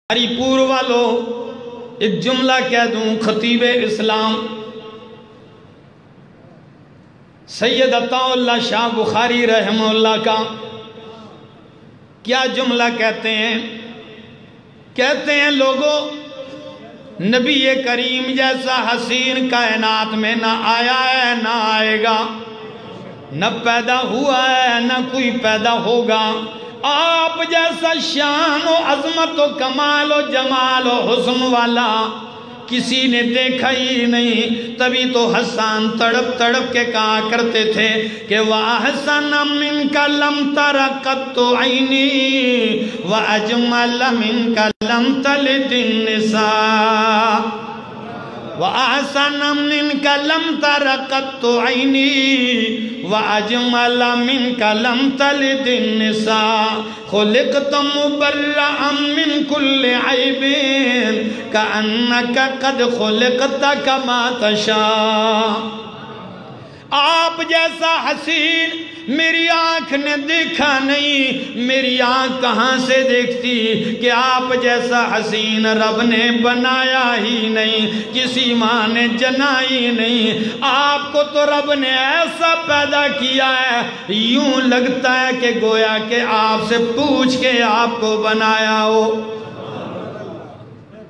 ہری پور والو ایک جملہ کہہ دوں خطیب اسلام سید عطا اللہ شاہ بخاری رحمہ اللہ کا کیا جملہ کہتے ہیں لوگوں نبی کریم جیسا حسین کائنات میں نہ آیا ہے نہ آئے گا، نہ پیدا ہوا ہے نہ کوئی پیدا ہوگا۔ آپ جیسا شان و عظمت و کمال و جمال و حسن والا کسی نے دیکھا ہی نہیں۔ تبھی تو حسان تڑپ تڑپ کے کہا کرتے تھے کہ وَأَحْسَنَ مِنْكَ لَمْ تَرَ قَطُّ عَيْنِي وَأَجْمَلَ مِنْكَ لَمْ تَلِدِ النِّسَاء وَأَحْسَنَ مِنْكَ لَمْ تَرَ قَطُّ عَيْنِي وَأَجْمَلَ مِنْكَ لَمْ تَلِدِ النِّسَاء خُلِقْتَ مُبَرَّأً مِنْ كُلِّ عَيْبٍ كَأَنَّكَ قَدْ خُلِقْتَ كَمَا تَشَاءُ۔ آپ جیسا حسین میری آنکھ نے دیکھا نہیں، میری آنکھ کہاں سے دیکھتی کہ آپ جیسا حسین رب نے بنایا ہی نہیں، کسی ماں نے جنا ہی نہیں۔ آپ کو تو رب نے ایسا پیدا کیا ہے یوں لگتا ہے کہ گویا کہ آپ سے پوچھ کے آپ کو بنایا ہو۔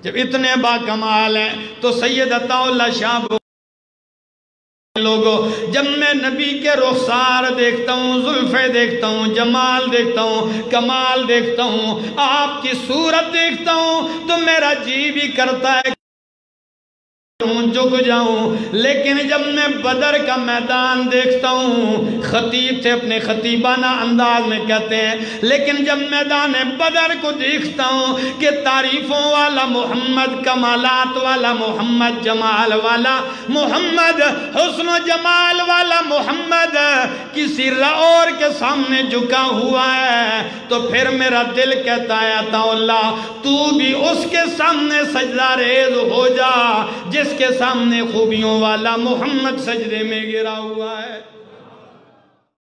جب اتنے با کمال ہیں تو سید عطا اللہ شاہ لوگوں جب میں نبی کے رخسار دیکھتا ہوں، زلفیں دیکھتا ہوں، جمال دیکھتا ہوں، کمال دیکھتا ہوں، آپ کی صورت دیکھتا ہوں تو میرا جی بھی کرتا ہے جھک جاؤں۔ لیکن جب میں بدر کا میدان دیکھتا ہوں، خطیب تھے اپنے خطیبانہ انداز میں کہتے ہیں، لیکن جب میدان بدر کو دیکھتا ہوں کہ تعریفوں والا محمد، کمالات والا محمد، جمال والا محمد، حسن و جمال والا محمد کسی اور کے سامنے جھکا ہوا ہے تو پھر میرا دل کہتا ہے عطا اللہ تو بھی اس کے سامنے سجدہ ریز ہو جا جس کے سامنے خوبیوں والا محمد سجدے میں گرا ہوا ہے۔